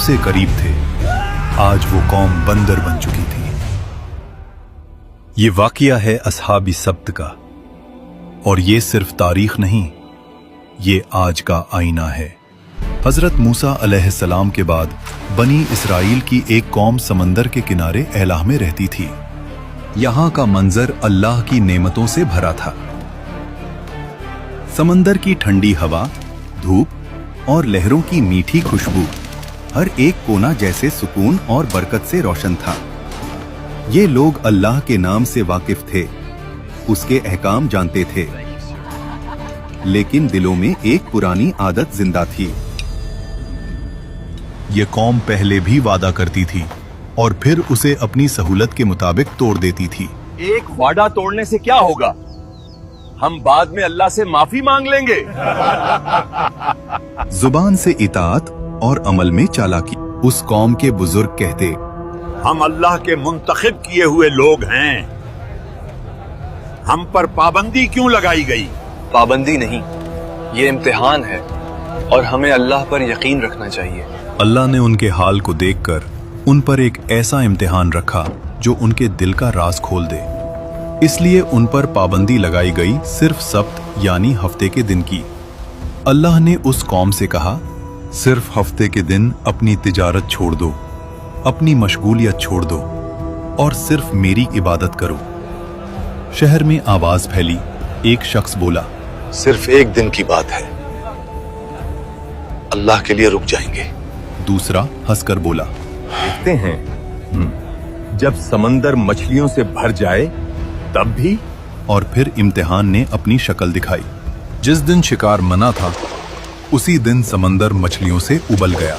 सबसे करीब थे, आज वो कौम बंदर बन चुकी थी। ये वाकया है असहाबी सब्त का, और ये सिर्फ तारीख नहीं, ये आज का आईना है। हजरत मूसा अलैहिस्सलाम के बाद बनी इसराइल की एक कौम समंदर के किनारे एलाह में रहती थी। यहाँ का मंजर अल्लाह की नेमतों से भरा था। समंदर की ठंडी हवा, धूप और लहरों की मीठी खुशबू, हर एक कोना जैसे सुकून और बरकत से रोशन था। ये लोग अल्लाह के नाम से वाकिफ थे, उसके अहकाम जानते थे, लेकिन दिलों में एक पुरानी आदत जिंदा थी। ये कौम पहले भी वादा करती थी और फिर उसे अपनी सहूलत के मुताबिक तोड़ देती थी। एक वादा तोड़ने से क्या होगा? हम बाद में अल्लाह से माफी मांग लेंगे। जुबान से इताअत और अमल में चालाकी। उस कौम के बुजुर्ग कहते, हम अल्लाह के मुंतखब किए हुए लोग हैं, हम पर पाबंदी क्यों लगाई गई? पाबंदी नहीं, ये इम्तिहान है और हमें अल्लाह पर यकीन रखना चाहिए। अल्लाह ने उनके हाल को देखकर उन पर एक ऐसा इम्तिहान रखा जो उनके दिल का राज खोल दे। इसलिए उन पर पाबंदी लगाई गई सिर्फ सब्त यानी हफ्ते के दिन की। अल्लाह ने उस कौम से कहा, सिर्फ हफ्ते के दिन अपनी तिजारत छोड़ दो, अपनी मशगूलियत छोड़ दो और सिर्फ मेरी इबादत करो। शहर में आवाज फैली। एक शख्स बोला, सिर्फ एक दिन की बात है, अल्लाह के लिए रुक जाएंगे। दूसरा हंसकर बोला, देखते हैं जब समंदर मछलियों से भर जाए तब भी। और फिर इम्तिहान ने अपनी शक्ल दिखाई। जिस दिन शिकार मना था उसी दिन समंदर मछलियों से उबल गया।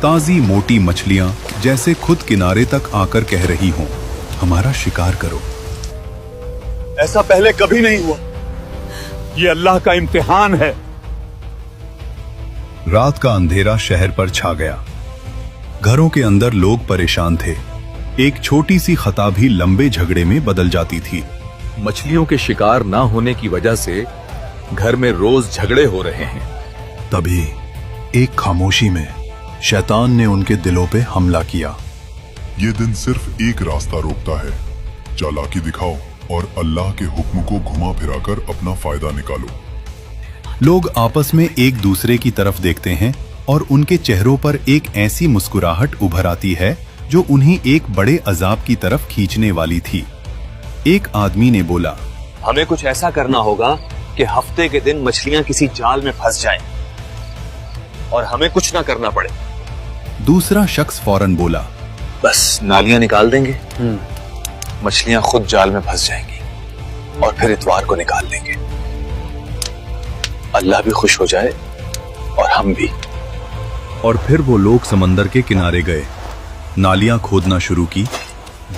ताजी मोटी मछलियां जैसे खुद किनारे तक आकर कह रही हों, हमारा शिकार करो। ऐसा पहले कभी नहीं हुआ, ये अल्लाह का इम्तिहान है। रात का अंधेरा शहर पर छा गया। घरों के अंदर लोग परेशान थे। एक छोटी सी खता भी लंबे झगड़े में बदल जाती थी। मछलियों के शिकार ना होने की वजह से घर में रोज झगड़े हो रहे हैं। तभी एक खामोशी में शैतान ने उनके दिलों पे हमला किया। ये दिन सिर्फ एक रास्ता रोकता है, चालाकी दिखाओ और अल्लाह के हुक्म को घुमा फिराकर अपना फायदा निकालो। लोग आपस में एक दूसरे की तरफ देखते हैं और उनके चेहरों पर एक ऐसी मुस्कुराहट उभर आती है जो उन्हें एक बड़े अजाब की तरफ खींचने वाली थी। एक आदमी ने बोला, हमें कुछ ऐसा करना होगा कि हफ्ते के दिन मछलियां किसी जाल में फंस जाएं और हमें कुछ ना करना पड़े। दूसरा शख्स फौरन बोला, बस नालियां निकाल देंगे, मछलियां खुद जाल में फंस जाएंगी और फिर इतवार को निकाल देंगे। अल्लाह भी खुश हो जाए और हम भी। और फिर वो लोग समंदर के किनारे गए, नालियां खोदना शुरू की,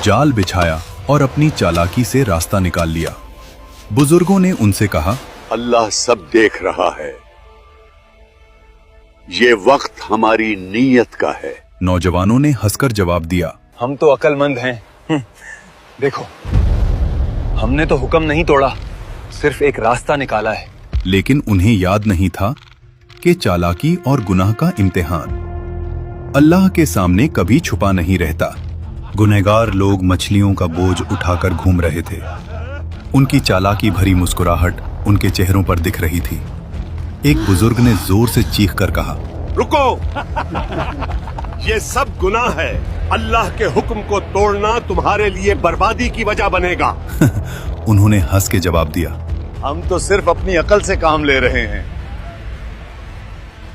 जाल बिछाया और अपनी चालाकी से रास्ता निकाल लिया। बुजुर्गों ने उनसे कहा, अल्लाह सब देख रहा है, ये वक्त हमारी नीयत का है। नौजवानों ने हंसकर जवाब दिया, हम तो अक्लमंद हैं। देखो, हमने तो हुक्म नहीं तोड़ा, सिर्फ एक रास्ता निकाला है। लेकिन उन्हें याद नहीं था कि चालाकी और गुनाह का इम्तिहान अल्लाह के सामने कभी छुपा नहीं रहता। गुनहगार लोग मछलियों का बोझ उठाकर घूम रहे थे। उनकी चालाकी भरी मुस्कुराहट उनके चेहरों पर दिख रही थी। एक बुजुर्ग ने जोर से चीख कर कहा, रुको, ये सब गुनाह है। अल्लाह के हुक्म को तोड़ना तुम्हारे लिए बर्बादी की वजह बनेगा। उन्होंने हंस के जवाब दिया, हम तो सिर्फ अपनी अकल से काम ले रहे हैं,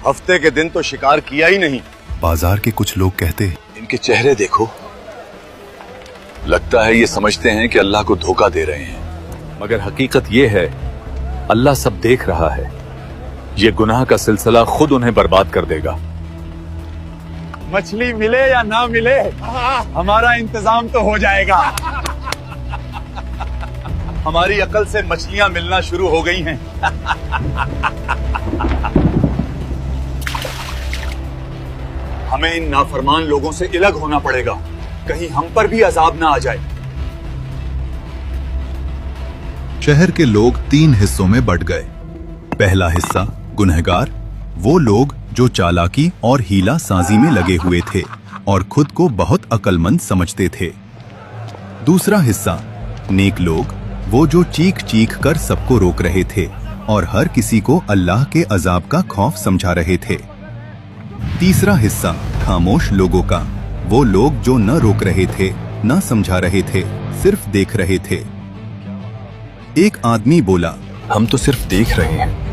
हफ्ते के दिन तो शिकार किया ही नहीं। बाजार के कुछ लोग कहते, इनके चेहरे देखो, लगता है ये समझते हैं कि अल्लाह को धोखा दे रहे हैं। मगर हकीकत ये है, अल्लाह सब देख रहा है। ये गुनाह का सिलसिला खुद उन्हें बर्बाद कर देगा। मछली मिले या ना मिले, हमारा इंतजाम तो हो जाएगा। हमारी अकल से मछलियां मिलना शुरू हो गई हैं। हमें इन नाफरमान लोगों से अलग होना पड़ेगा, कहीं हम पर भी अजाब ना आ जाए। शहर के लोग 3 हिस्सों में बंट गए। पहला हिस्सा गुनहगार, वो लोग जो चालाकी और हीला साजी में लगे हुए थे और खुद को बहुत अक्लमंद समझते थे। दूसरा हिस्सा नेक लोग, वो जो चीख चीख कर सबको रोक रहे थे और हर किसी को अल्लाह के अजाब का खौफ समझा रहे थे। तीसरा हिस्सा खामोश लोगों का, वो लोग जो न रोक रहे थे न समझा रहे थे, सिर्फ देख रहे थे। एक आदमी बोला, हम तो सिर्फ देख रहे हैं,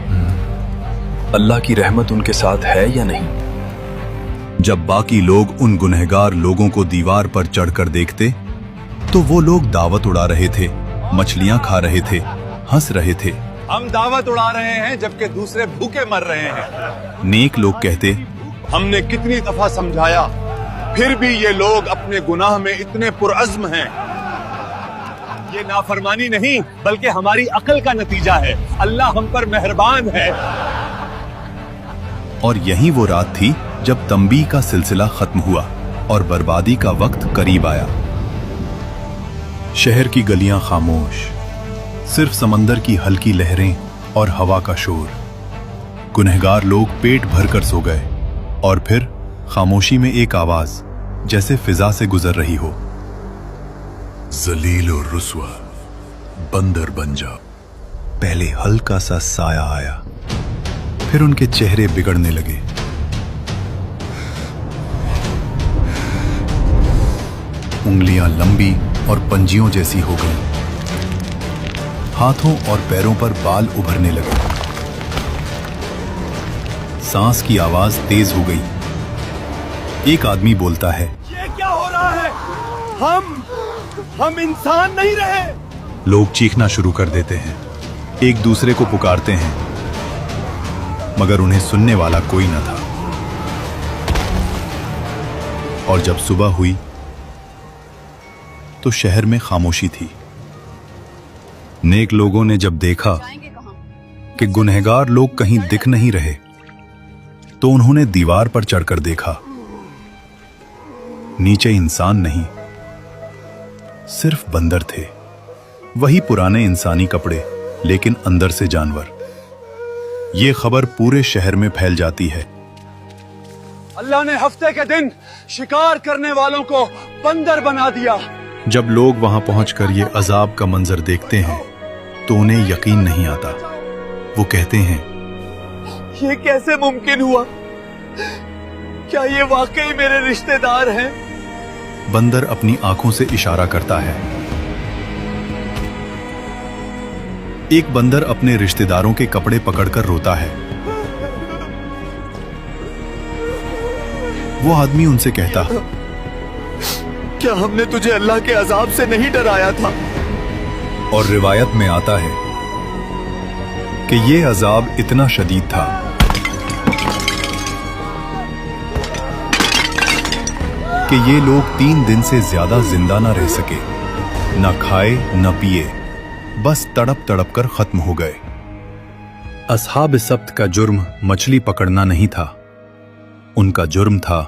अल्लाह की रहमत उनके साथ है या नहीं। जब बाकी लोग उन गुनहगार लोगों को दीवार पर चढ़कर देखते तो वो लोग दावत उड़ा रहे थे, मछलियां खा रहे थे, हंस रहे थे। हम दावत उड़ा रहे हैं जबकि दूसरे भूखे मर रहे हैं। नेक लोग कहते, हमने कितनी दफा समझाया, फिर भी ये लोग अपने गुनाह में इतने पुरअज़्म हैं। ये नाफरमानी नहीं बल्कि हमारी अक्ल का नतीजा है। अल्लाह हम पर मेहरबान है। और यही वो रात थी जब तंबीह का सिलसिला खत्म हुआ और बर्बादी का वक्त करीब आया। शहर की गलियां खामोश, सिर्फ समंदर की हल्की लहरें और हवा का शोर। गुनहगार लोग पेट भरकर सो गए और फिर खामोशी में एक आवाज जैसे फिजा से गुजर रही हो, जलील और रुस्वा, बंदर बन जा। पहले हल्का सा साया आया, फिर उनके चेहरे बिगड़ने लगे। उंगलियां लंबी और पंजियों जैसी हो गई, हाथों और पैरों पर बाल उभरने लगे। सांस की आवाज तेज हो गई। एक आदमी बोलता है, ये क्या हो रहा है? हम इंसान नहीं रहे। लोग चीखना शुरू कर देते हैं, एक दूसरे को पुकारते हैं, मगर उन्हें सुनने वाला कोई न था। और जब सुबह हुई तो शहर में खामोशी थी। नेक लोगों ने जब देखा कि गुनहगार लोग कहीं दिख नहीं रहे तो उन्होंने दीवार पर चढ़कर देखा। नीचे इंसान नहीं, सिर्फ बंदर थे। वही पुराने इंसानी कपड़े, लेकिन अंदर से जानवर। ये खबर पूरे शहर में फैल जाती है। अल्लाह ने हफ्ते के दिन शिकार करने वालों को बंदर बना दिया। जब लोग वहां पहुंचकर ये अजाब का मंजर देखते हैं तो उन्हें यकीन नहीं आता। वो कहते हैं, ये कैसे मुमकिन हुआ? क्या ये वाकई मेरे रिश्तेदार हैं? बंदर अपनी आंखों से इशारा करता है। एक बंदर अपने रिश्तेदारों के कपड़े पकड़कर रोता है। वो आदमी उनसे कहता, क्या हमने तुझे अल्लाह के अजाब से नहीं डराया था? और रिवायत में आता है कि ये अजाब इतना शदीद था कि ये लोग 3 दिन से ज्यादा जिंदा ना रह सके, ना खाए न पिए, बस तड़प तड़प कर खत्म हो गए। अस्हाब सब्त का जुर्म मछली पकड़ना नहीं था, उनका जुर्म था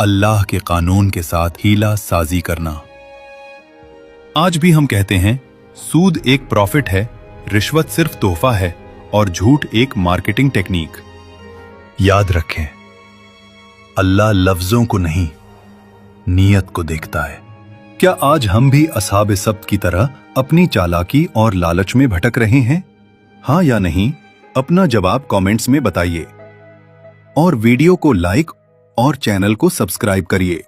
अल्लाह के कानून के साथ हीला साजी करना। आज भी हम कहते हैं, सूद एक प्रॉफिट है, रिश्वत सिर्फ तोहफा है और झूठ एक मार्केटिंग टेक्निक। याद रखें, अल्लाह लफ्जों को नहीं, नीयत को देखता है। क्या आज हम भी अस्हाब सब्त की तरह अपनी चालाकी और लालच में भटक रहे हैं? हाँ या नहीं? अपना जवाब कमेंट्स में बताइए और वीडियो को लाइक और चैनल को सब्सक्राइब करिए।